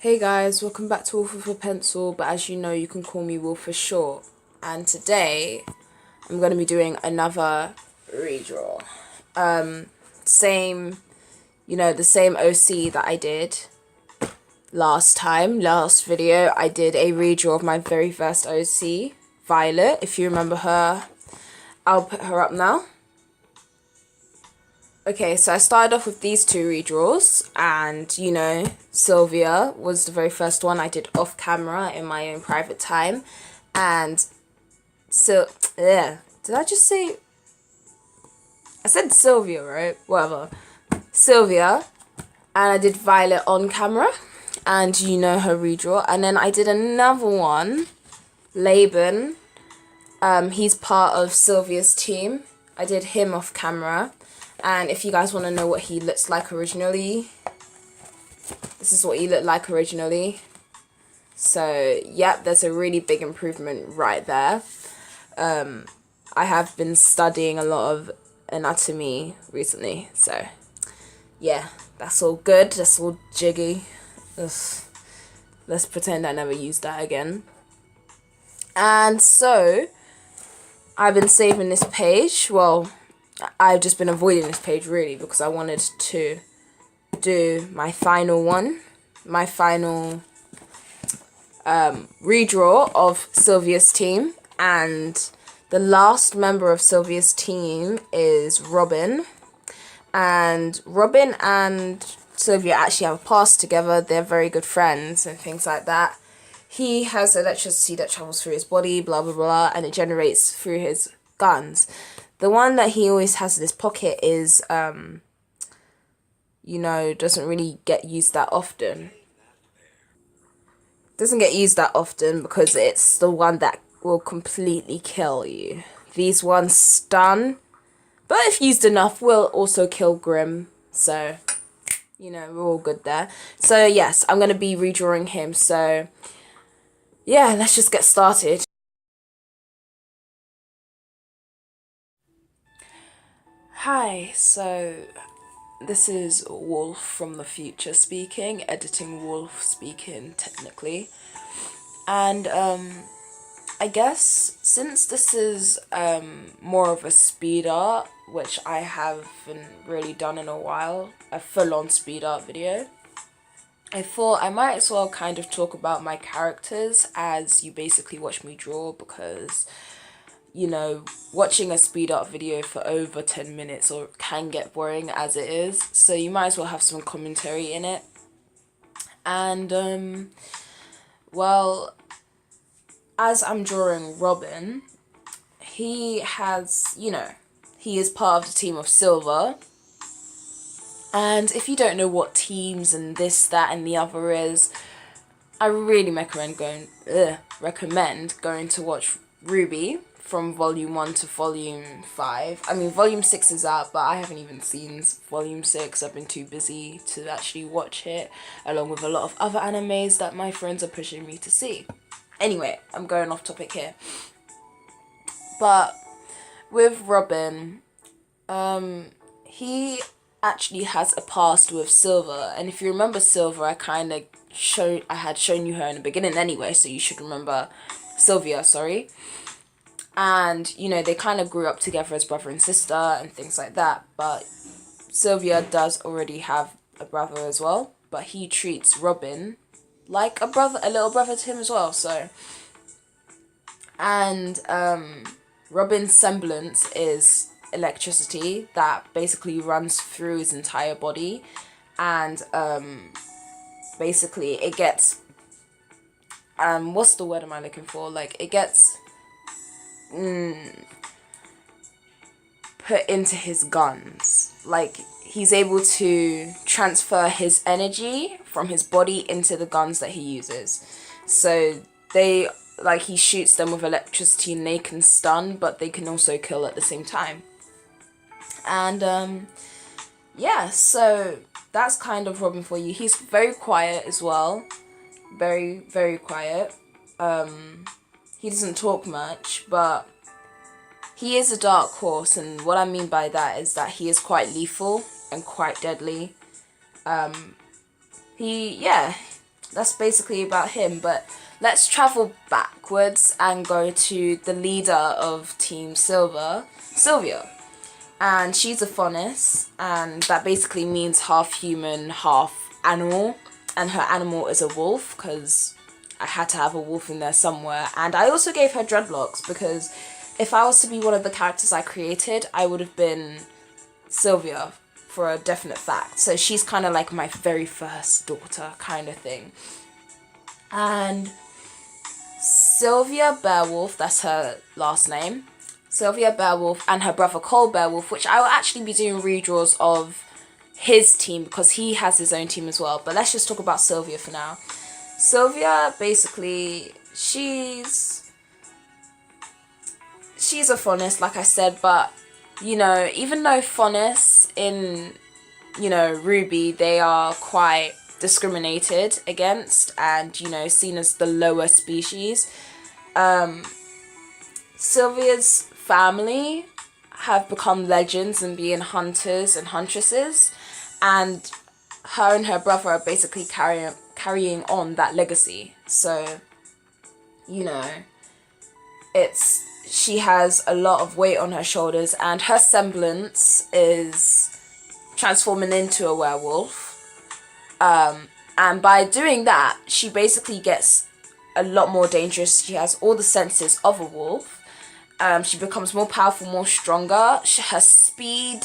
Hey guys, welcome back to Wolf with a Pencil, but as you know, you can call me Wolf for short. And today, I'm going to be doing another redraw. Same, the same OC that I did last video. I did a redraw of my very first OC, Violet. If you remember her, I'll put her up now. Okay, so I started off with these two redraws, and Sylvia was the very first one I did off camera in my own private time. And so, yeah, did I just say? I said Sylvia, right? Whatever. Sylvia, and I did Violet on camera, and her redraw. And then I did another one, Laban. He's part of Sylvia's team. I did him off camera. And if you guys want to know what he looks like originally, this is what he looked like originally. So, yep, there's a really big improvement right there. I have been studying a lot of anatomy recently. So, yeah, that's all good. That's all jiggy. Let's pretend I never used that again. And so, I've been saving this page. Well, I've just been avoiding this page really because I wanted to do my final one, my final redraw of Sylvia's team. And the last member of Sylvia's team is Robin. And Robin and Sylvia actually have a past together. They're very good friends and things like that. He has electricity that travels through his body, blah, blah, blah, and it generates through his guns. The one that he always has in his pocket is, doesn't really get used that often. Doesn't get used that often because it's the one that will completely kill you. These ones stun, but if used enough, will also kill Grim. So, we're all good there. So, yes, I'm going to be redrawing him. So, yeah, let's just get started. Hi, so this is Wolf from the future speaking, editing Wolf speaking technically. And I guess since this is more of a speed art, which I haven't really done in a while, a full-on speed art video, I thought I might as well kind of talk about my characters as you basically watch me draw, because watching a speed art video for over 10 minutes or can get boring as it is. So you might as well have some commentary in it. And, well, as I'm drawing Robin, he has, he is part of the team of Silver. And if you don't know what teams and this, that, and the other is, I really recommend going to watch Ruby from volume 1 to volume 5. I mean, volume 6 is out, but I haven't even seen volume 6. I've been too busy to actually watch it, along with a lot of other animes that my friends are pushing me to see. Anyway, I'm going off topic here. But with Robin, he actually has a past with Silver, and if you remember Silver, I had shown you her in the beginning anyway, so you should remember Sylvia, sorry. And, they kind of grew up together as brother and sister and things like that. But Sylvia does already have a brother as well. But he treats Robin like a little brother to him as well. So, and Robin's semblance is electricity that basically runs through his entire body. And basically it gets, what's the word am I looking for? Like, it gets put into his guns. Like, he's able to transfer his energy from his body into the guns that he uses. So he shoots them with electricity and they can stun, but they can also kill at the same time. And yeah, so that's kind of Robin for you. He's very quiet as well. Very, very quiet. He doesn't talk much, but he is a dark horse, and what I mean by that is that he is quite lethal and quite deadly. that's basically about him. But let's travel backwards and go to the leader of Team Silver, Sylvia. And she's a faunus, and that basically means half human, half animal. And her animal is a wolf, because I had to have a wolf in there somewhere. And I also gave her dreadlocks, because if I was to be one of the characters I created, I would have been Sylvia for a definite fact. So she's kind of like my very first daughter kind of thing. And Sylvia Beowulf, that's her last name. Sylvia Beowulf and her brother Cole Beowulf, which I will actually be doing redraws of his team because he has his own team as well. But let's just talk about Sylvia for now. Sylvia, basically, she's a faunus, like I said, but, you know, even though faunus in, you know, Ruby, they are quite discriminated against and, you know, seen as the lower species, Sylvia's family have become legends in being hunters and huntresses, and her brother are basically carrying on that legacy. So, you know, she has a lot of weight on her shoulders, and her semblance is transforming into a werewolf. And by doing that, she basically gets a lot more dangerous. She has all the senses of a wolf. She becomes more powerful, more stronger. Her speed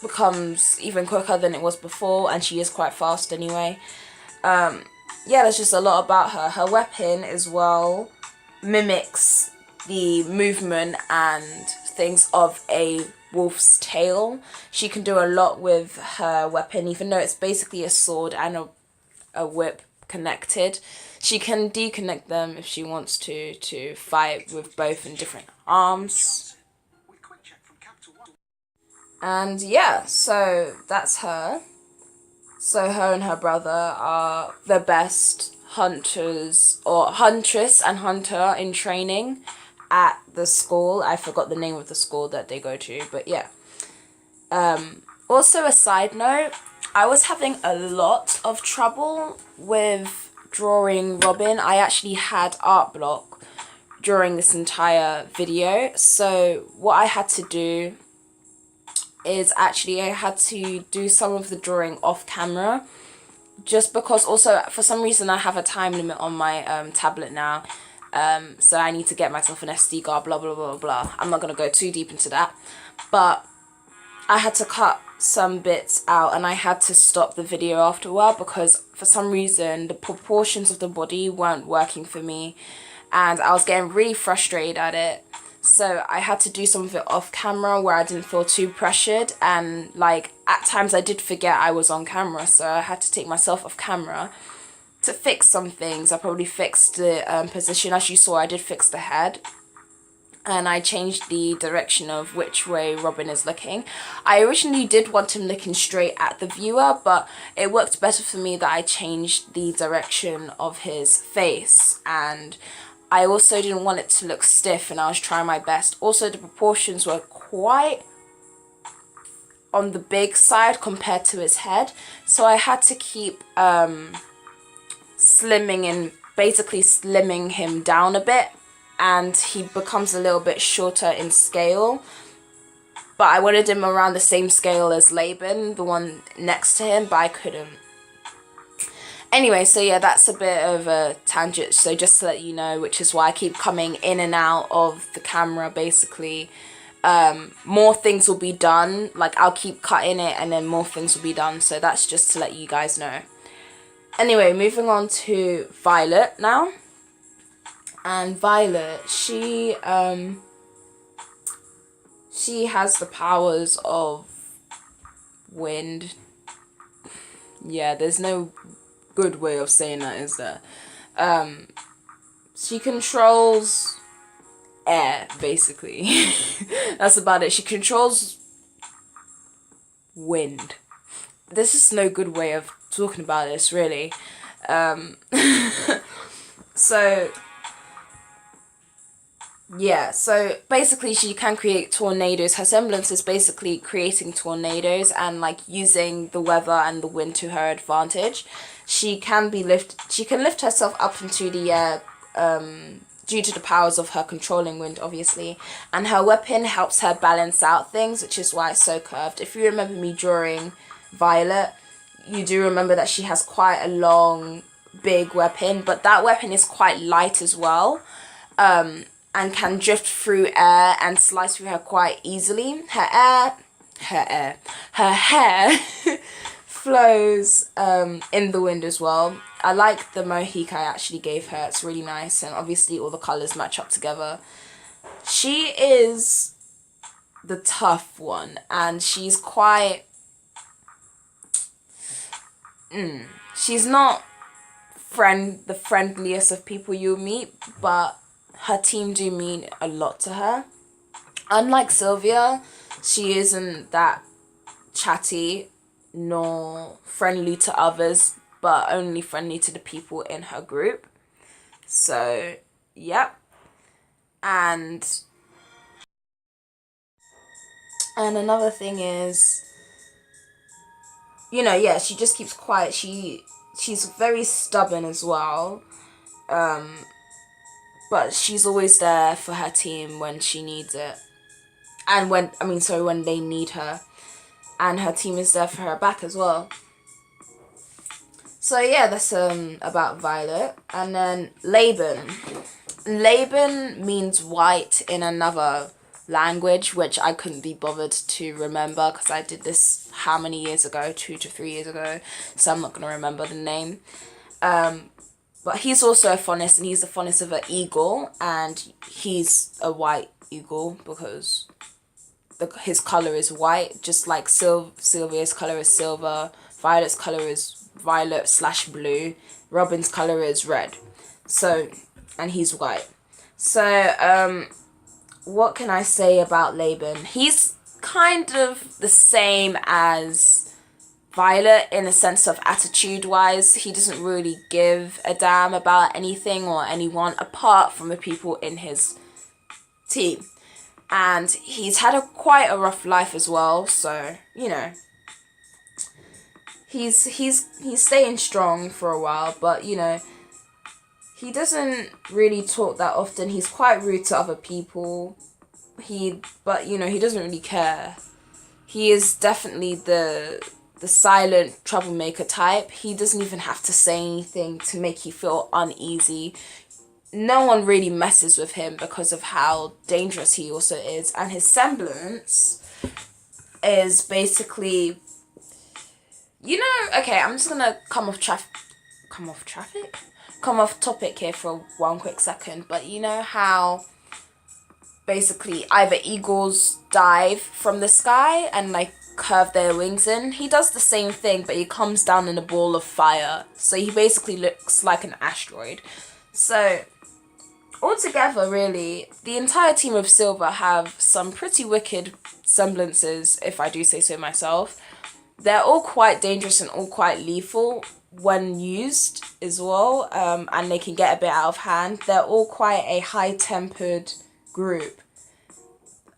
becomes even quicker than it was before, and she is quite fast anyway. Yeah, there's just a lot about her. Her weapon as well mimics the movement and things of a wolf's tail. She can do a lot with her weapon, even though it's basically a sword and a whip connected. She can deconnect them if she wants to fight with both in different arms. And yeah, so that's her. So her and her brother are the best hunters, or huntress and hunter in training at the school. I forgot the name of the school that they go to, but yeah. Also, a side note, I was having a lot of trouble with drawing Robin. I actually had art block during this entire video, so what I had to do is actually I had to do some of the drawing off camera, just because also for some reason I have a time limit on my tablet now, so I need to get myself an SD card, blah blah blah blah. I'm not going to go too deep into that, but I had to cut some bits out and I had to stop the video after a while because for some reason the proportions of the body weren't working for me and I was getting really frustrated at it. So I had to do some of it off camera where I didn't feel too pressured, and like at times I did forget I was on camera, so I had to take myself off camera to fix some things. I probably fixed the position. As you saw, I did fix the head, and I changed the direction of which way Robin is looking. I originally did want him looking straight at the viewer, but it worked better for me that I changed the direction of his face, and I also didn't want it to look stiff, and I was trying my best. Also, the proportions were quite on the big side compared to his head, so I had to keep slimming him down a bit, and he becomes a little bit shorter in scale. But I wanted him around the same scale as Laban, the one next to him, but I couldn't. Anyway, so yeah, that's a bit of a tangent, so just to let you know, which is why I keep coming in and out of the camera, basically. More things will be done, like I'll keep cutting it and then more things will be done, so that's just to let you guys know. Anyway, moving on to Violet now. And Violet, she has the powers of wind. Yeah, there's no good way of saying that, is there? She controls air, basically. That's about it. She controls wind. There's just no good way of talking about this, really. So yeah, so basically she can create tornadoes. Her semblance is basically creating tornadoes and like using the weather and the wind to her advantage. She can lift herself up into the air due to the powers of her controlling wind, obviously, and her weapon helps her balance out things, which is why it's so curved. If you remember me drawing Violet, you do remember that she has quite a long, big weapon, but that weapon is quite light as well, and can drift through air and slice through her quite easily. Her hair flows in the wind as well. I like the mohawk I actually gave her. It's really nice, and obviously all the colours match up together. She is the tough one, and she's quite... she's not the friendliest of people you'll meet, but her team do mean a lot to her. Unlike Sylvia, she isn't that chatty nor friendly to others, but only friendly to the people in her group. So, yep. And another thing is, you know, yeah, she just keeps quiet. She's very stubborn as well. But she's always there for her team when she needs it. And when they need her. And her team is there for her back as well. So yeah, that's about Violet. And then Laban. Laban means white in another language, which I couldn't be bothered to remember because I did this how many years ago? 2 to 3 years ago. So I'm not going to remember the name. But he's also a faunus, and he's the faunus of an eagle, and he's a white eagle because his color is white, just like Sylvia's color is silver, Violet's color is violet/blue, Robin's color is red. So, and he's white. So, what can I say about Laban? He's kind of the same as Violet in a sense of attitude-wise. He doesn't really give a damn about anything or anyone apart from the people in his team. And he's had quite a rough life as well, so, you know, he's staying strong for a while, but, you know, he doesn't really talk that often. He's quite rude to other people. But, you know, he doesn't really care. He is definitely the silent troublemaker type. He doesn't even have to say anything to make you feel uneasy. No one really messes with him because of how dangerous he also is. And his semblance is basically, you know, okay, I'm just gonna come off topic here for one quick second. But you know how basically either eagles dive from the sky and like curve their wings in? He does the same thing, but he comes down in a ball of fire. So he basically looks like an asteroid. So altogether, really, the entire team of Silver have some pretty wicked semblances, if I do say so myself. They're all quite dangerous and all quite lethal when used as well, and they can get a bit out of hand. They're all quite a high-tempered group.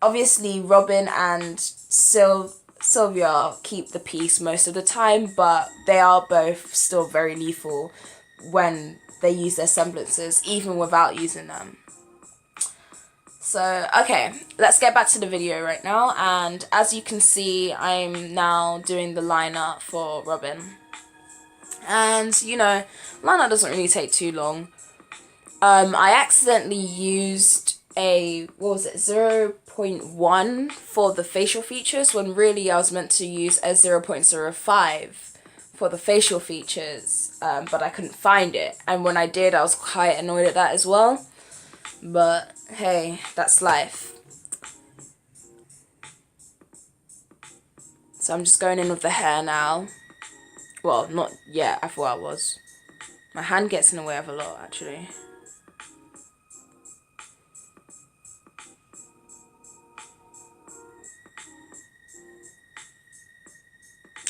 Obviously, Robin and Sylvia keep the peace most of the time, but they are both still very lethal when they use their semblances, even without using them. So, okay, let's get back to the video right now, and as you can see, I'm now doing the liner for Robin. And, you know, liner doesn't really take too long. I accidentally used a, 0.1 for the facial features, when really I was meant to use a 0.05 for the facial features, but I couldn't find it, and when I did I was quite annoyed at that as well, but hey, that's life. So I'm just going in with the hair now. Well, not yet, I thought I was. My hand gets in the way of a lot, actually.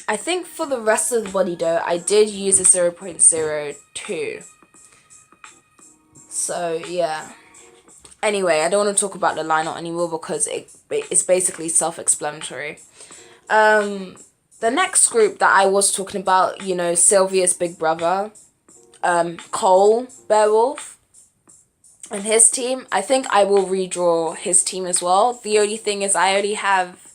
I think for the rest of the body though, I did use a 0.02. So yeah. Anyway, I don't want to talk about the line art anymore because it's basically self-explanatory. The the next group that I was talking about, you know, Sylvia's big brother, Cole Beowulf, and his team, I think I will redraw his team as well. The only thing is I only have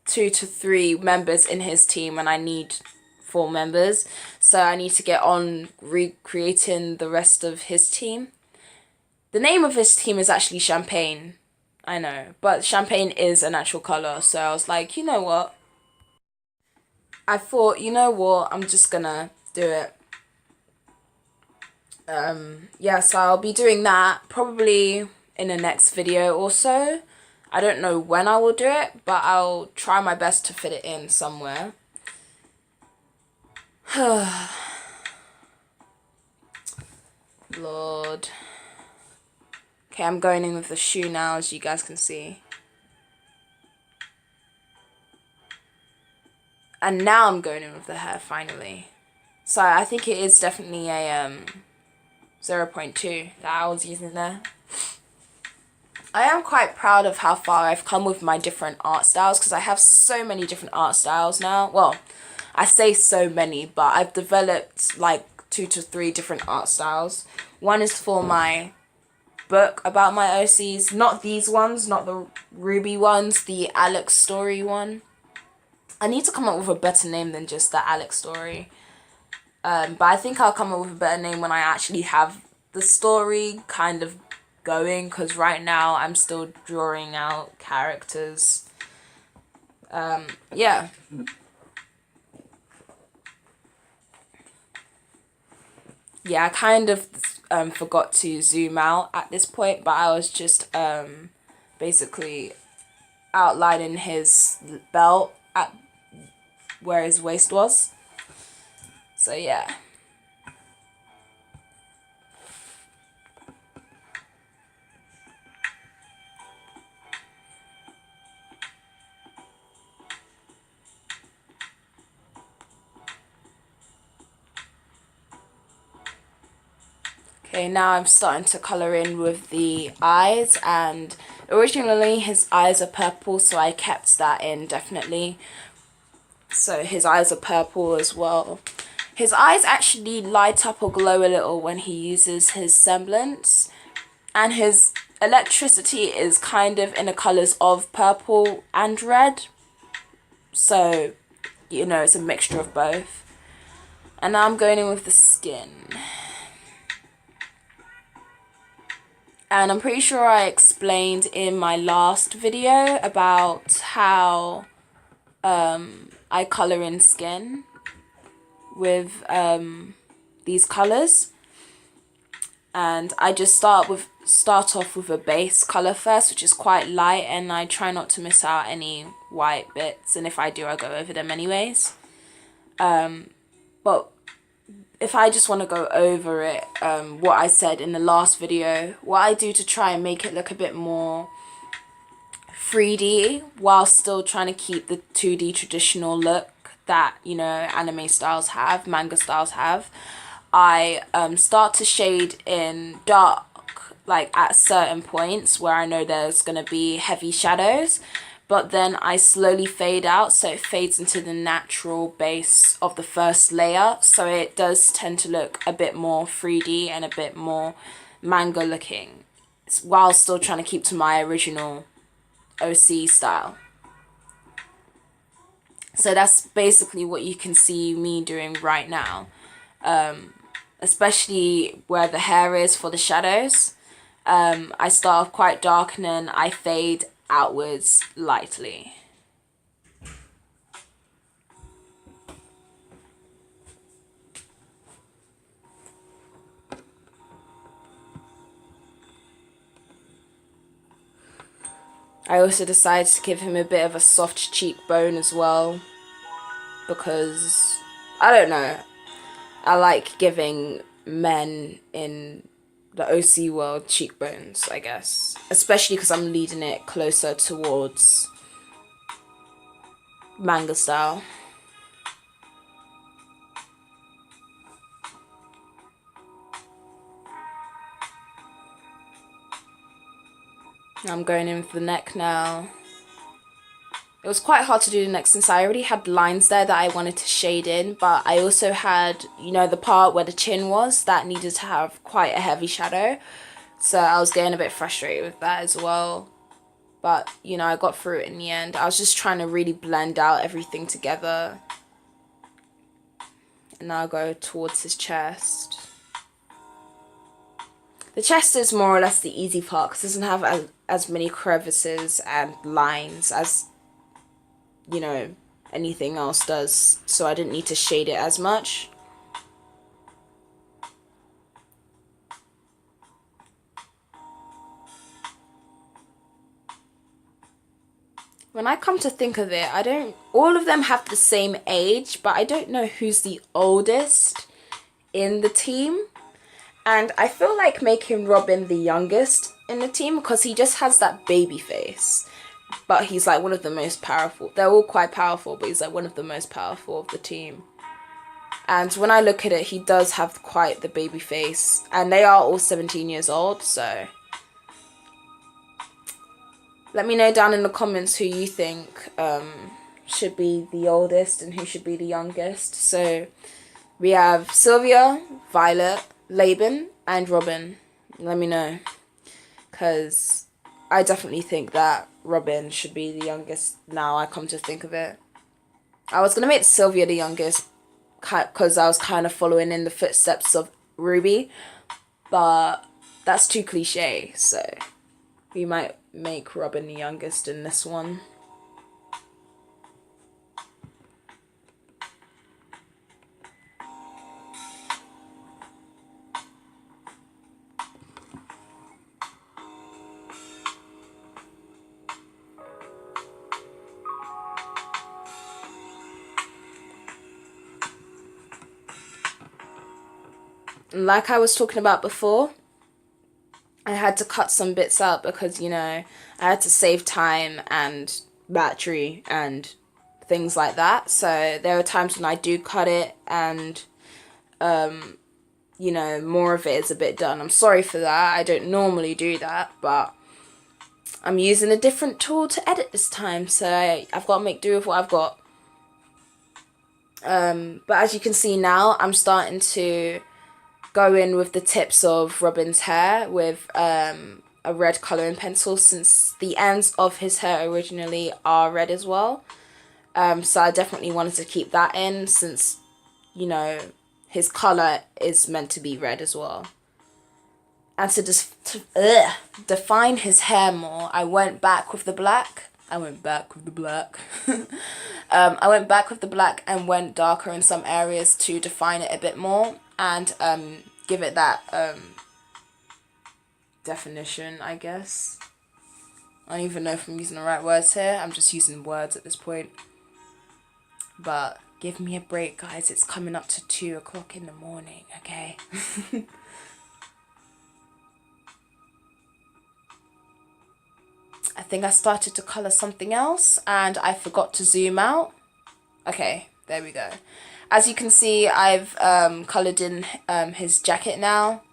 2 to 3 members in his team and I need 4 members. So I need to get on recreating the rest of his team. The name of his team is actually Champagne. I know, but champagne is a natural colour. So I was like, you know what? I thought, you know what? I'm just gonna do it. Yeah, so I'll be doing that probably in the next video or so. I don't know when I will do it, but I'll try my best to fit it in somewhere. Lord. Okay, I'm going in with the shoe now, as you guys can see. And now I'm going in with the hair, finally. So I think it is definitely a 0.2 that I was using there. I am quite proud of how far I've come with my different art styles, because I have so many different art styles now. Well, I say so many, but I've developed like 2 to 3 different art styles. One is for my book about my OCs, not these ones, not the Ruby ones, the Alex story one. I need to come up with a better name than just the Alex story. But I think I'll come up with a better name when I actually have the story kind of going, because right now I'm still drawing out characters. Yeah. Yeah, I kind of forgot to zoom out at this point, but I was just basically outlining his belt at where his waist was. So yeah. Okay, now I'm starting to colour in with the eyes, and originally his eyes are purple, so I kept that in definitely. So his eyes are purple as well. His eyes actually light up or glow a little when he uses his semblance, and his electricity is kind of in the colours of purple and red. So, you know, it's a mixture of both. And now I'm going in with the skin. And I'm pretty sure I explained in my last video about how I colour in skin with these colours. And I just start off with a base colour first, which is quite light, and I try not to miss out any white bits, and if I do, I go over them anyways. But if I just want to go over it, what I said in the last video, what I do to try and make it look a bit more 3D while still trying to keep the 2D traditional look that, you know, anime styles have, manga styles have, I start to shade in dark, like at certain points where I know there's going to be heavy shadows, but then I slowly fade out, so it fades into the natural base of the first layer, so it does tend to look a bit more 3D and a bit more manga looking, while still trying to keep to my original OC style. So that's basically what you can see me doing right now, especially where the hair is for the shadows. I start off quite dark and then I fade outwards lightly. I also decided to give him a bit of a soft cheekbone as well, because, I don't know, I like giving men in the OC world cheekbones, I guess. Especially because I'm leading it closer towards manga style. I'm going in for the neck now. It was quite hard to do the neck since I already had lines there that I wanted to shade in, but I also had, you know, the part where the chin was that needed to have quite a heavy shadow. So I was getting a bit frustrated with that as well. But, you know, I got through it in the end. I was just trying to really blend out everything together. And now I'll go towards his chest. The chest is more or less the easy part because it doesn't have as many crevices and lines as, you know, anything else does, so I didn't need to shade it as much. When I come to think of it, all of them have the same age, but I don't know who's the oldest in the team. And I feel like making Robin the youngest in the team because he just has that baby face. But he's like one of the most powerful. They're all quite powerful, but he's like one of the most powerful of the team. And when I look at it, he does have quite the baby face. And they are all 17 years old, so... Let me know down in the comments who you think should be the oldest and who should be the youngest. So we have Sylvia, Violet, Laban, and Robin. Let me know. Because I definitely think that Robin should be the youngest now I come to think of it. I was going to make Sylvia the youngest because I was kind of following in the footsteps of Ruby. But that's too cliche, so we might make Robin the youngest in this one. Like I was talking about before, I had to cut some bits out because, you know, I had to save time and battery and things like that. So there are times when I do cut it and, you know, more of it is a bit done. I'm sorry for that. I don't normally do that, but I'm using a different tool to edit this time. So I've got to make do with what I've got. But as you can see now, I'm starting to go in with the tips of Robin's hair with a red colouring pencil since the ends of his hair originally are red as well. So I definitely wanted to keep that in since, you know, his colour is meant to be red as well. And to just define his hair more, I went back with the black. I went back with the black and went darker in some areas to define it a bit more and give it that definition, I guess. I don't even know if I'm using the right words here. I'm just using words at this point. But give me a break, guys. It's coming up to 2 o'clock in the morning, okay? I think I started to colour something else and I forgot to zoom out. Okay, there we go. As you can see, I've coloured in his jacket now.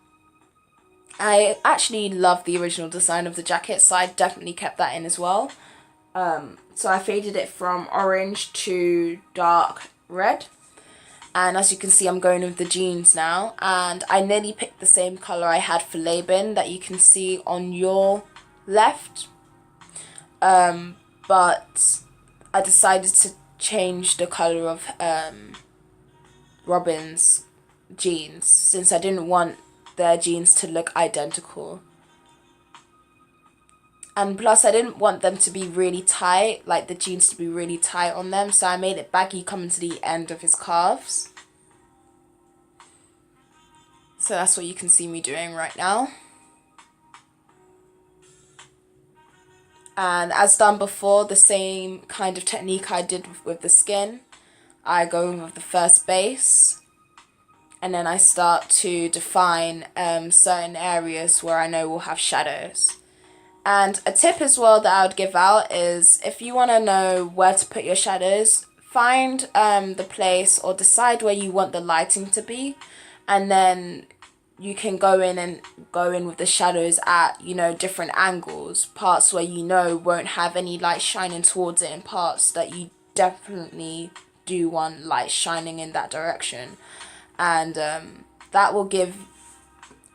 I actually love the original design of the jacket, so I definitely kept that in as well. So I faded it from orange to dark red. And as you can see, I'm going with the jeans now. And I nearly picked the same colour I had for Laban that you can see on your left. But I decided to change the colour of Robin's jeans since I didn't want their jeans to look identical. And plus I didn't want them to be really tight, like the jeans to be really tight on them, so I made it baggy coming to the end of his calves. So that's what you can see me doing right now. And as done before, the same kind of technique I did with the skin. I go in with the first base. And then I start to define certain areas where I know will have shadows. And a tip as well that I would give out is if you want to know where to put your shadows, find the place or decide where you want the lighting to be. And then, you can go in with the shadows at, you know, different angles, parts where you know won't have any light shining towards it, and parts that you definitely do want light shining in that direction. And that will give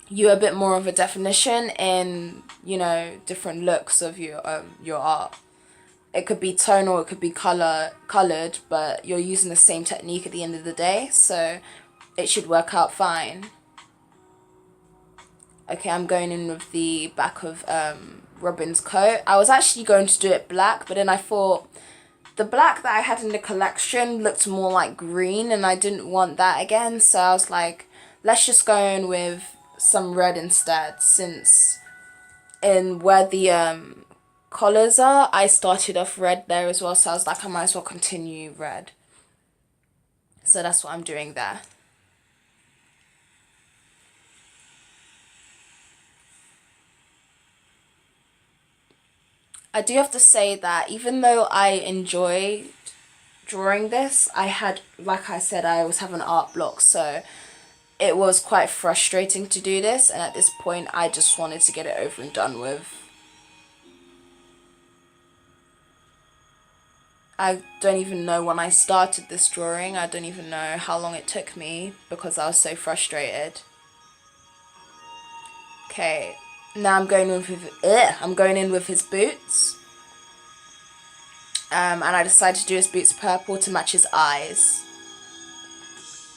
you a bit more of a definition in, you know, different looks of your art. It could be tonal, it could be colored, but you're using the same technique at the end of the day, so it should work out fine. Okay, I'm going in with the back of Robin's coat. I was actually going to do it black, but then I thought the black that I had in the collection looked more like green, and I didn't want that again, so I was like, let's just go in with some red instead, since in where the collars are, I started off red there as well, so I was like, I might as well continue red. So that's what I'm doing there. I do have to say that even though I enjoyed drawing this, I had, like I said, I always have an art block, so it was quite frustrating to do this, and at this point I just wanted to get it over and done with. I don't even know when I started this drawing. I don't even know how long it took me because I was so frustrated. Okay, now I'm going in with his boots. And I decided to do his boots purple to match his eyes.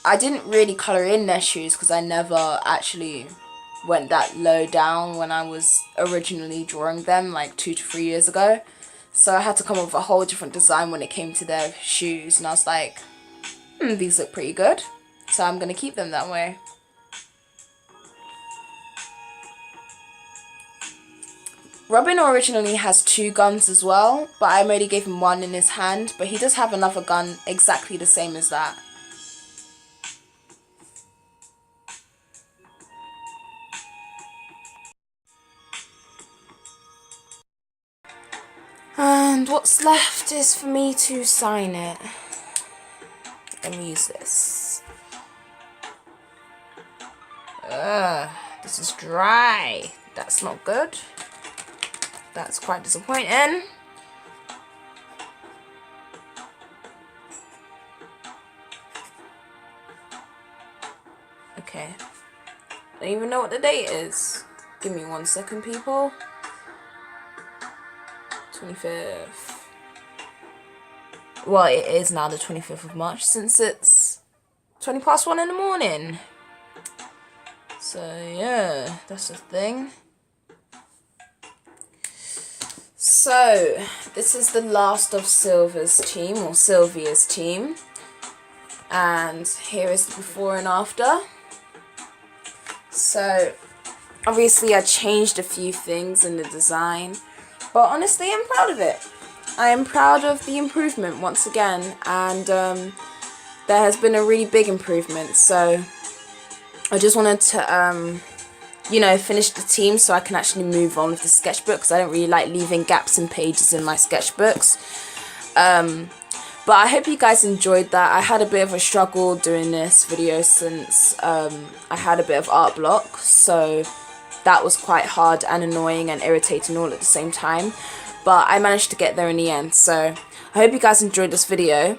I didn't really colour in their shoes because I never actually went that low down when I was originally drawing them, like 2 to 3 years ago. So I had to come up with a whole different design when it came to their shoes, and I was like, these look pretty good, so I'm going to keep them that way. Robin originally has 2 guns as well, but I only gave him 1 in his hand, but he does have another gun exactly the same as that. And what's left is for me to sign it. Let me use this. This is dry. That's not good. That's quite disappointing. Okay. I don't even know what the date is. Give me 1 second, people. 25th. Well, it is now the 25th of March since it's 20 past 1 in the morning. So yeah, that's the thing. So this is the last of Sylvia's team, and here is the before and after. So obviously I changed a few things in the design, but honestly I'm proud of it. I am proud of the improvement once again, and there has been a really big improvement, so I just wanted to you know, finish the team so I can actually move on with the sketchbook, because I don't really like leaving gaps in pages in my sketchbooks. But I hope you guys enjoyed that. I had a bit of a struggle doing this video since I had a bit of art block, so that was quite hard and annoying and irritating all at the same time, but I managed to get there in the end. So I hope you guys enjoyed this video,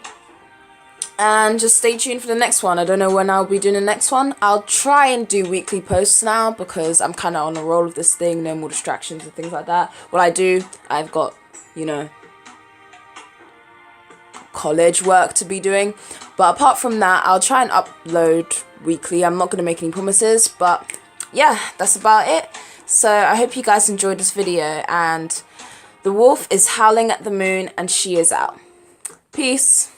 and just stay tuned for the next one. I don't know when I'll be doing the next one. I'll try and do weekly posts now because I'm kind of on a roll of this thing, no more distractions and things like that. What I do, I've got, you know, college work to be doing, but apart from that I'll try and upload weekly. I'm not going to make any promises, but yeah, that's about it. So I hope you guys enjoyed this video, and the wolf is howling at the moon and she is out. Peace.